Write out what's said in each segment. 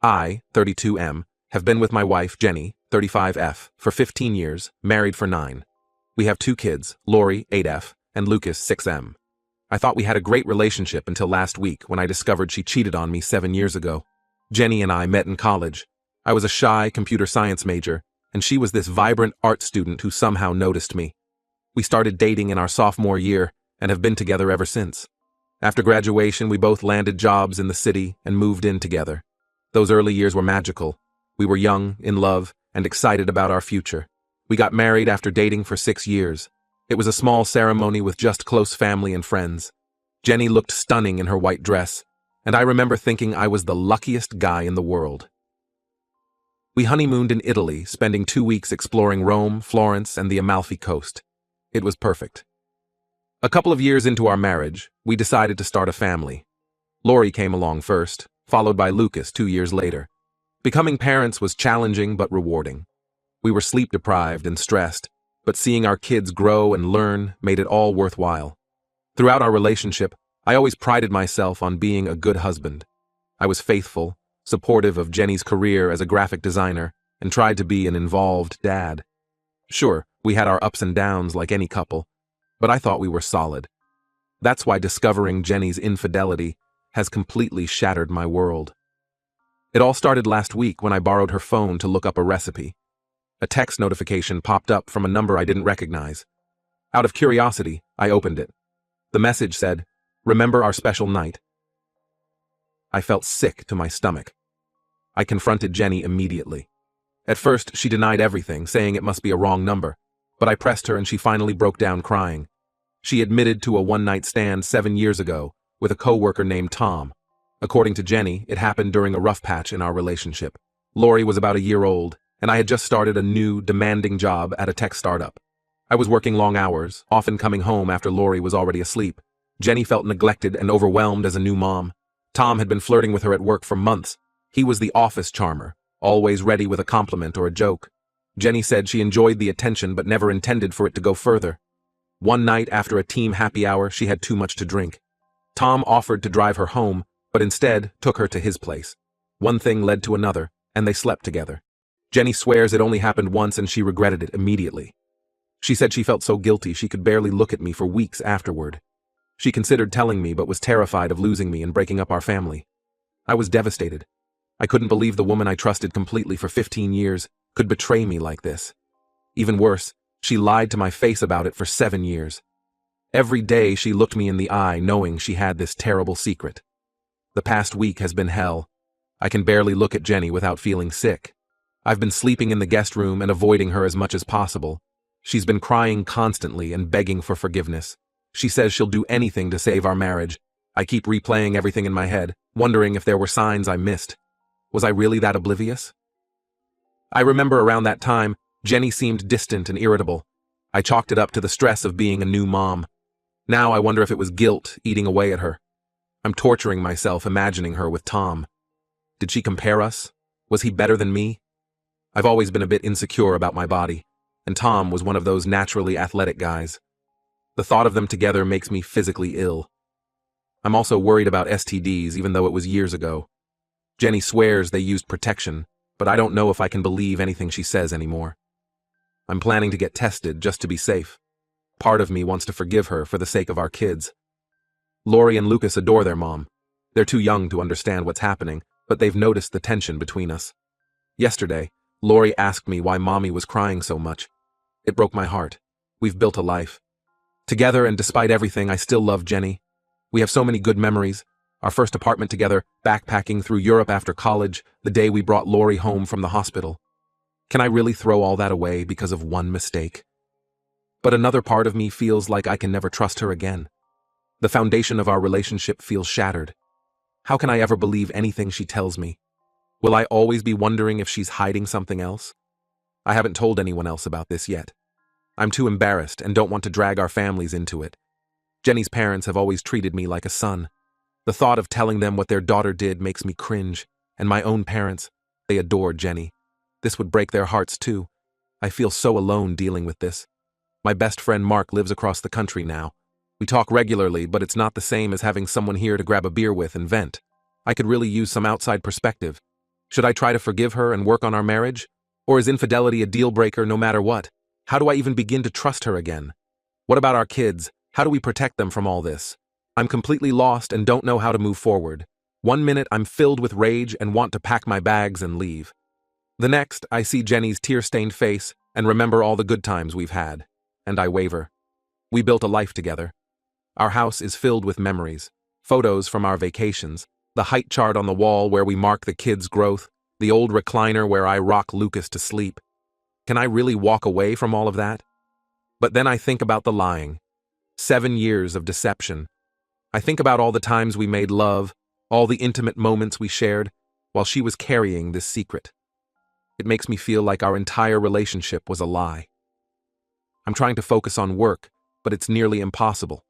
I, 32M, have been with my wife, Jenny, 35F, for 15 years, married for 9. We have 2 kids, Lori, 8F, and Lucas, 6M. I thought we had a great relationship until last week when I discovered she cheated on me 7 years ago. Jenny and I met in college. I was a shy computer science major, and she was this vibrant art student who somehow noticed me. We started dating in our sophomore year and have been together ever since. After graduation, we both landed jobs in the city and moved in together. Those early years were magical. We were young, in love, and excited about our future. We got married after dating for 6 years. It was a small ceremony with just close family and friends. Jenny looked stunning in her white dress, and I remember thinking I was the luckiest guy in the world. We honeymooned in Italy, spending 2 weeks exploring Rome, Florence, and the Amalfi Coast. It was perfect. A couple of years into our marriage, we decided to start a family. Lori came along first, followed by Lucas 2 years later. Becoming parents was challenging but rewarding. We were sleep-deprived and stressed, but seeing our kids grow and learn made it all worthwhile. Throughout our relationship, I always prided myself on being a good husband. I was faithful, supportive of Jenny's career as a graphic designer, and tried to be an involved dad. Sure, we had our ups and downs like any couple, but I thought we were solid. That's why discovering Jenny's infidelity has completely shattered my world. It all started last week when I borrowed her phone to look up a recipe. A text notification popped up from a number I didn't recognize. Out of curiosity, I opened it. The message said, "Remember our special night." I felt sick to my stomach. I confronted Jenny immediately. At first, she denied everything, saying it must be a wrong number, but I pressed her and she finally broke down crying. She admitted to a one-night stand 7 years ago with a coworker named Tom. According to Jenny, it happened during a rough patch in our relationship. Lori was about a year old, and I had just started a new, demanding job at a tech startup. I was working long hours, often coming home after Lori was already asleep. Jenny felt neglected and overwhelmed as a new mom. Tom had been flirting with her at work for months. He was the office charmer, always ready with a compliment or a joke. Jenny said she enjoyed the attention but never intended for it to go further. One night after a team happy hour, she had too much to drink. Tom offered to drive her home, but instead took her to his place. One thing led to another, and they slept together. Jenny swears it only happened once and she regretted it immediately. She said she felt so guilty she could barely look at me for weeks afterward. She considered telling me but was terrified of losing me and breaking up our family. I was devastated. I couldn't believe the woman I trusted completely for 15 years could betray me like this. Even worse, she lied to my face about it for 7 years. Every day she looked me in the eye knowing she had this terrible secret. The past week has been hell. I can barely look at Jenny without feeling sick. I've been sleeping in the guest room and avoiding her as much as possible. She's been crying constantly and begging for forgiveness. She says she'll do anything to save our marriage. I keep replaying everything in my head, wondering if there were signs I missed. Was I really that oblivious? I remember around that time, Jenny seemed distant and irritable. I chalked it up to the stress of being a new mom. Now I wonder if it was guilt eating away at her. I'm torturing myself imagining her with Tom. Did she compare us? Was he better than me? I've always been a bit insecure about my body, and Tom was one of those naturally athletic guys. The thought of them together makes me physically ill. I'm also worried about STDs even though it was years ago. Jenny swears they used protection, but I don't know if I can believe anything she says anymore. I'm planning to get tested just to be safe. Part of me wants to forgive her for the sake of our kids. Lori and Lucas adore their mom. They're too young to understand what's happening, but they've noticed the tension between us. Yesterday, Lori asked me why Mommy was crying so much. It broke my heart. We've built a life. Together, and despite everything, I still love Jenny. We have so many good memories. Our first apartment together, backpacking through Europe after college, the day we brought Lori home from the hospital. Can I really throw all that away because of one mistake? But another part of me feels like I can never trust her again. The foundation of our relationship feels shattered. How can I ever believe anything she tells me? Will I always be wondering if she's hiding something else? I haven't told anyone else about this yet. I'm too embarrassed and don't want to drag our families into it. Jenny's parents have always treated me like a son. The thought of telling them what their daughter did makes me cringe, and my own parents, they adore Jenny. This would break their hearts too. I feel so alone dealing with this. My best friend Mark lives across the country now. We talk regularly, but it's not the same as having someone here to grab a beer with and vent. I could really use some outside perspective. Should I try to forgive her and work on our marriage? Or is infidelity a deal breaker no matter what? How do I even begin to trust her again? What about our kids? How do we protect them from all this? I'm completely lost and don't know how to move forward. One minute I'm filled with rage and want to pack my bags and leave. The next, I see Jenny's tear-stained face and remember all the good times we've had. And I waver. We built a life together. Our house is filled with memories, photos from our vacations, the height chart on the wall where we mark the kids' growth, the old recliner where I rock Lucas to sleep. Can I really walk away from all of that? But then I think about the lying. 7 years of deception. I think about all the times we made love, all the intimate moments we shared, while she was carrying this secret. It makes me feel like our entire relationship was a lie. I'm trying to focus on work, but it's nearly impossible.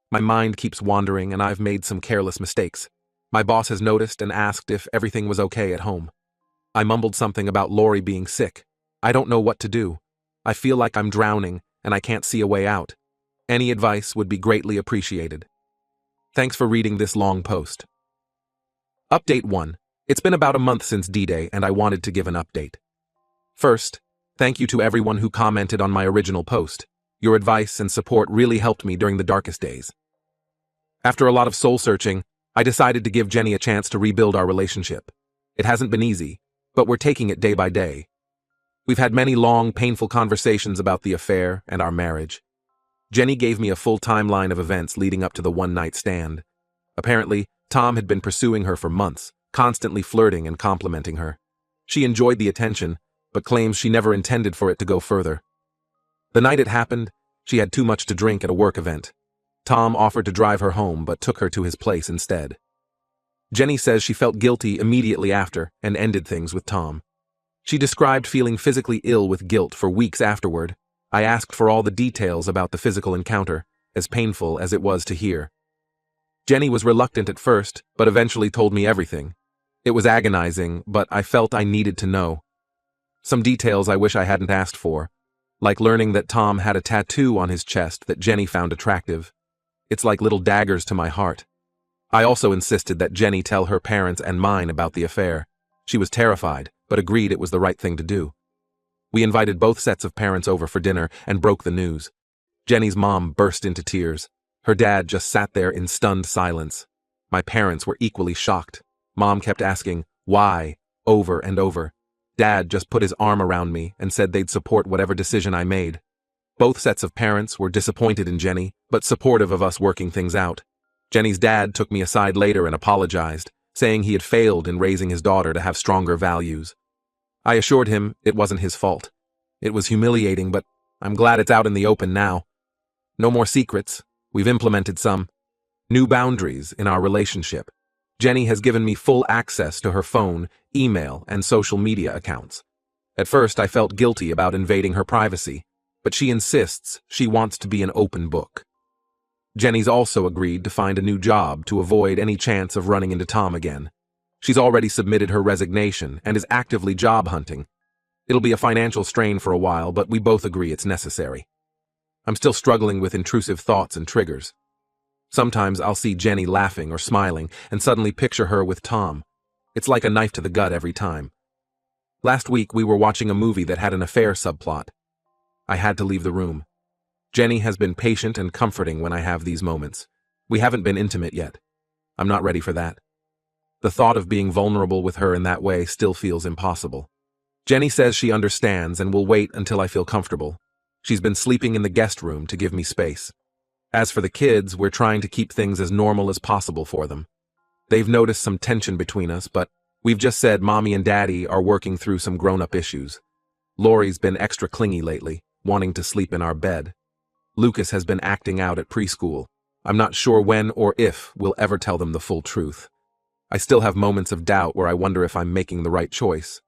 My mind keeps wandering and I've made some careless mistakes. My boss has noticed and asked if everything was okay at home. I mumbled something about Lori being sick. I don't know what to do. I feel like I'm drowning and I can't see a way out. Any advice would be greatly appreciated. Thanks for reading this long post. Update 1. It's been about a month since D-Day and I wanted to give an update. First, thank you to everyone who commented on my original post. Your advice and support really helped me during the darkest days. After a lot of soul-searching, I decided to give Jenny a chance to rebuild our relationship. It hasn't been easy, but we're taking it day by day. We've had many long, painful conversations about the affair and our marriage. Jenny gave me a full timeline of events leading up to the one-night stand. Apparently, Tom had been pursuing her for months, constantly flirting and complimenting her. She enjoyed the attention, but claims she never intended for it to go further. The night it happened, she had too much to drink at a work event. Tom offered to drive her home but took her to his place instead. Jenny says she felt guilty immediately after and ended things with Tom. She described feeling physically ill with guilt for weeks afterward. I asked for all the details about the physical encounter, as painful as it was to hear. Jenny was reluctant at first, but eventually told me everything. It was agonizing, but I felt I needed to know. Some details I wish I hadn't asked for, like learning that Tom had a tattoo on his chest that Jenny found attractive. It's like little daggers to my heart. I also insisted that Jenny tell her parents and mine about the affair. She was terrified, but agreed it was the right thing to do. We invited both sets of parents over for dinner and broke the news. Jenny's mom burst into tears. Her dad just sat there in stunned silence. My parents were equally shocked. Mom kept asking, why, over and over. Dad just put his arm around me and said they'd support whatever decision I made. Both sets of parents were disappointed in Jenny, but supportive of us working things out. Jenny's dad took me aside later and apologized, saying he had failed in raising his daughter to have stronger values. I assured him it wasn't his fault. It was humiliating, but I'm glad it's out in the open now. No more secrets. We've implemented some new boundaries in our relationship. Jenny has given me full access to her phone, email, and social media accounts. At first, I felt guilty about invading her privacy, but she insists she wants to be an open book. Jenny's also agreed to find a new job to avoid any chance of running into Tom again. She's already submitted her resignation and is actively job hunting. It'll be a financial strain for a while, but we both agree it's necessary. I'm still struggling with intrusive thoughts and triggers. Sometimes I'll see Jenny laughing or smiling and suddenly picture her with Tom. It's like a knife to the gut every time. Last week we were watching a movie that had an affair subplot. I had to leave the room. Jenny has been patient and comforting when I have these moments. We haven't been intimate yet. I'm not ready for that. The thought of being vulnerable with her in that way still feels impossible. Jenny says she understands and will wait until I feel comfortable. She's been sleeping in the guest room to give me space. As for the kids, we're trying to keep things as normal as possible for them. They've noticed some tension between us, but we've just said Mommy and Daddy are working through some grown-up issues. Lori's been extra clingy lately, wanting to sleep in our bed. Lucas has been acting out at preschool. I'm not sure when or if we'll ever tell them the full truth. I still have moments of doubt where I wonder if I'm making the right choice.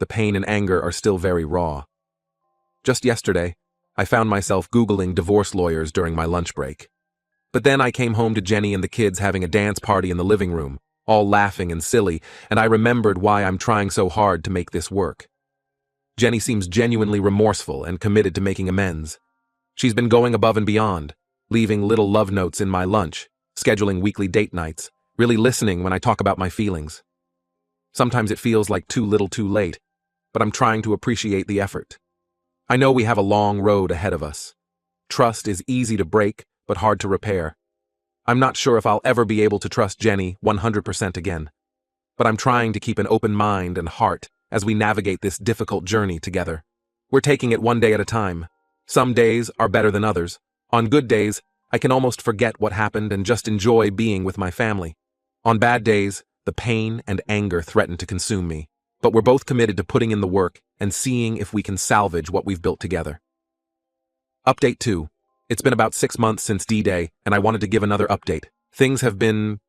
The pain and anger are still very raw. Just yesterday, I found myself Googling divorce lawyers during my lunch break. But then I came home to Jenny and the kids having a dance party in the living room, all laughing and silly, and I remembered why I'm trying so hard to make this work. Jenny seems genuinely remorseful and committed to making amends. She's been going above and beyond, leaving little love notes in my lunch, scheduling weekly date nights, really listening when I talk about my feelings. Sometimes it feels like too little too late, but I'm trying to appreciate the effort. I know we have a long road ahead of us. Trust is easy to break, but hard to repair. I'm not sure if I'll ever be able to trust Jenny 100% again, but I'm trying to keep an open mind and heart as we navigate this difficult journey together. We're taking it one day at a time. Some days are better than others. On good days, I can almost forget what happened and just enjoy being with my family. On bad days, the pain and anger threaten to consume me, but we're both committed to putting in the work and seeing if we can salvage what we've built together. Update 2. It's been about 6 months since D-Day, and I wanted to give another update. Things have been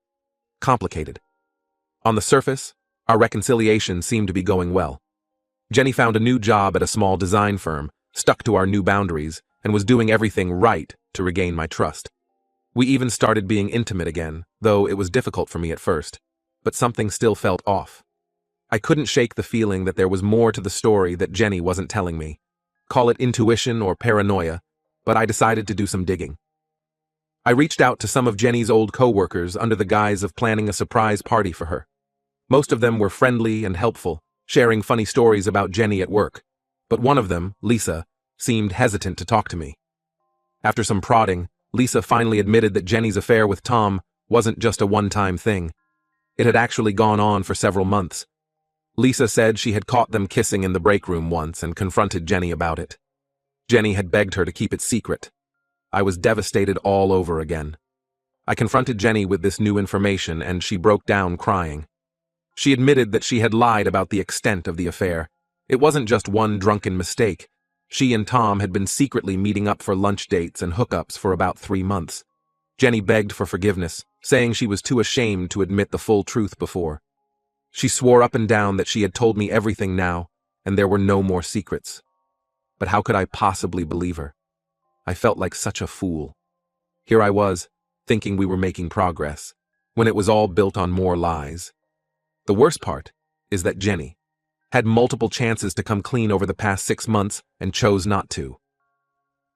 complicated. On the surface, our reconciliation seemed to be going well. Jenny found a new job at a small design firm, stuck to our new boundaries, and was doing everything right to regain my trust. We even started being intimate again, though it was difficult for me at first, but something still felt off. I couldn't shake the feeling that there was more to the story that Jenny wasn't telling me. Call it intuition or paranoia, but I decided to do some digging. I reached out to some of Jenny's old co-workers under the guise of planning a surprise party for her. Most of them were friendly and helpful, sharing funny stories about Jenny at work, but one of them, Lisa, seemed hesitant to talk to me. After some prodding, Lisa finally admitted that Jenny's affair with Tom wasn't just a one-time thing. It had actually gone on for several months. Lisa said she had caught them kissing in the break room once and confronted Jenny about it. Jenny had begged her to keep it secret. I was devastated all over again. I confronted Jenny with this new information and she broke down crying. She admitted that she had lied about the extent of the affair. It wasn't just one drunken mistake. She and Tom had been secretly meeting up for lunch dates and hookups for about 3 months. Jenny begged for forgiveness, saying she was too ashamed to admit the full truth before. She swore up and down that she had told me everything now, and there were no more secrets. But how could I possibly believe her? I felt like such a fool. Here I was, thinking we were making progress, when it was all built on more lies. The worst part is that Jenny had multiple chances to come clean over the past 6 months and chose not to.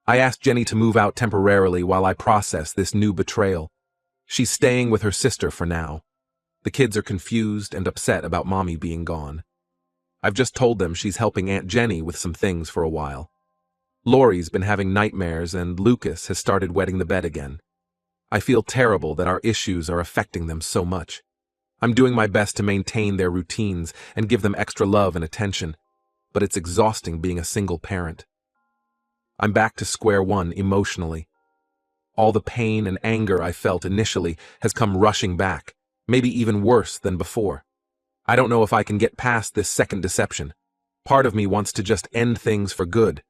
I asked Jenny to move out temporarily while I process this new betrayal. She's staying with her sister for now. The kids are confused and upset about Mommy being gone. I've just told them she's helping Aunt Jenny with some things for a while. Lori's been having nightmares and Lucas has started wetting the bed again. I feel terrible that our issues are affecting them so much. I'm doing my best to maintain their routines and give them extra love and attention, but it's exhausting being a single parent. I'm back to square one emotionally. All the pain and anger I felt initially has come rushing back, maybe even worse than before. I don't know if I can get past this second deception. Part of me wants to just end things for good,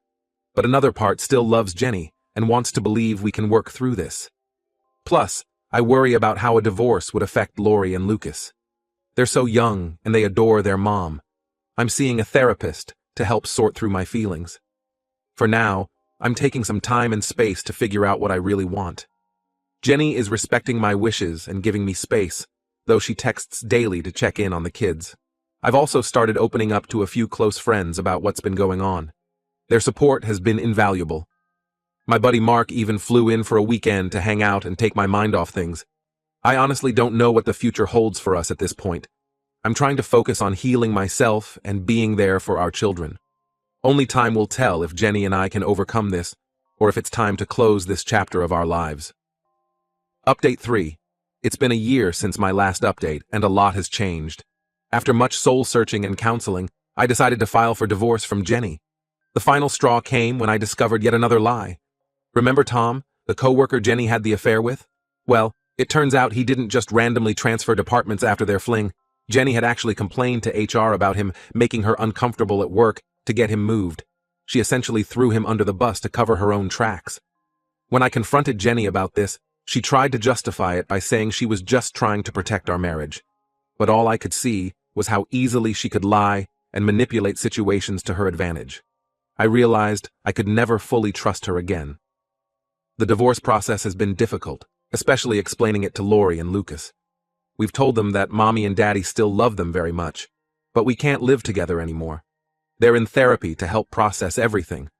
but another part still loves Jenny and wants to believe we can work through this. Plus, I worry about how a divorce would affect Lori and Lucas. They're so young and they adore their mom. I'm seeing a therapist to help sort through my feelings. For now, I'm taking some time and space to figure out what I really want. Jenny is respecting my wishes and giving me space, though she texts daily to check in on the kids. I've also started opening up to a few close friends about what's been going on. Their support has been invaluable. My buddy Mark even flew in for a weekend to hang out and take my mind off things. I honestly don't know what the future holds for us at this point. I'm trying to focus on healing myself and being there for our children. Only time will tell if Jenny and I can overcome this, or if it's time to close this chapter of our lives. Update 3. It's been a year since my last update, and a lot has changed. After much soul-searching and counseling, I decided to file for divorce from Jenny. The final straw came when I discovered yet another lie. Remember Tom, the coworker Jenny had the affair with? Well, it turns out he didn't just randomly transfer departments after their fling. Jenny had actually complained to HR about him making her uncomfortable at work to get him moved. She essentially threw him under the bus to cover her own tracks. When I confronted Jenny about this, she tried to justify it by saying she was just trying to protect our marriage. But all I could see was how easily she could lie and manipulate situations to her advantage. I realized I could never fully trust her again. The divorce process has been difficult, especially explaining it to Lori and Lucas. We've told them that Mommy and Daddy still love them very much, but we can't live together anymore. They're in therapy to help process everything.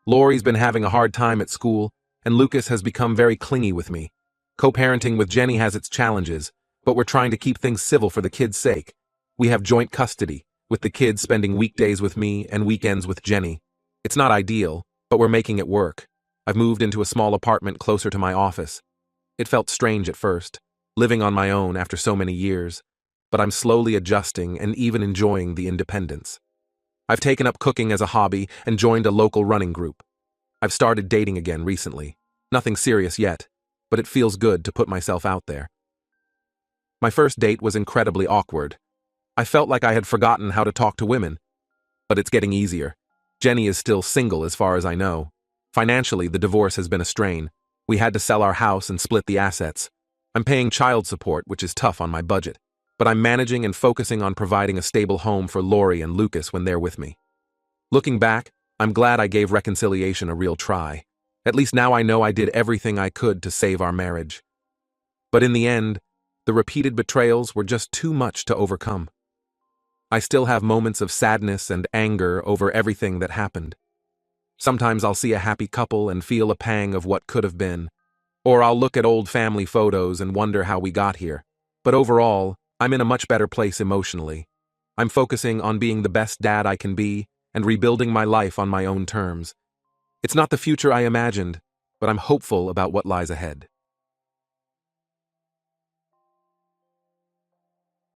Lori's been having a hard time at school, and Lucas has become very clingy with me. Co-parenting with Jenny has its challenges, but we're trying to keep things civil for the kids' sake. We have joint custody, with the kids spending weekdays with me and weekends with Jenny. It's not ideal, but we're making it work. I've moved into a small apartment closer to my office. It felt strange at first, living on my own after so many years, but I'm slowly adjusting and even enjoying the independence. I've taken up cooking as a hobby and joined a local running group. I've started dating again recently. Nothing serious yet, but it feels good to put myself out there. My first date was incredibly awkward. I felt like I had forgotten how to talk to women, but it's getting easier. Jenny is still single as far as I know. Financially, the divorce has been a strain. We had to sell our house and split the assets. I'm paying child support, which is tough on my budget, but I'm managing and focusing on providing a stable home for Lori and Lucas when they're with me. Looking back, I'm glad I gave reconciliation a real try. At least now I know I did everything I could to save our marriage. But in the end, the repeated betrayals were just too much to overcome. I still have moments of sadness and anger over everything that happened. Sometimes I'll see a happy couple and feel a pang of what could have been. Or I'll look at old family photos and wonder how we got here. But overall, I'm in a much better place emotionally. I'm focusing on being the best dad I can be and rebuilding my life on my own terms. It's not the future I imagined, but I'm hopeful about what lies ahead.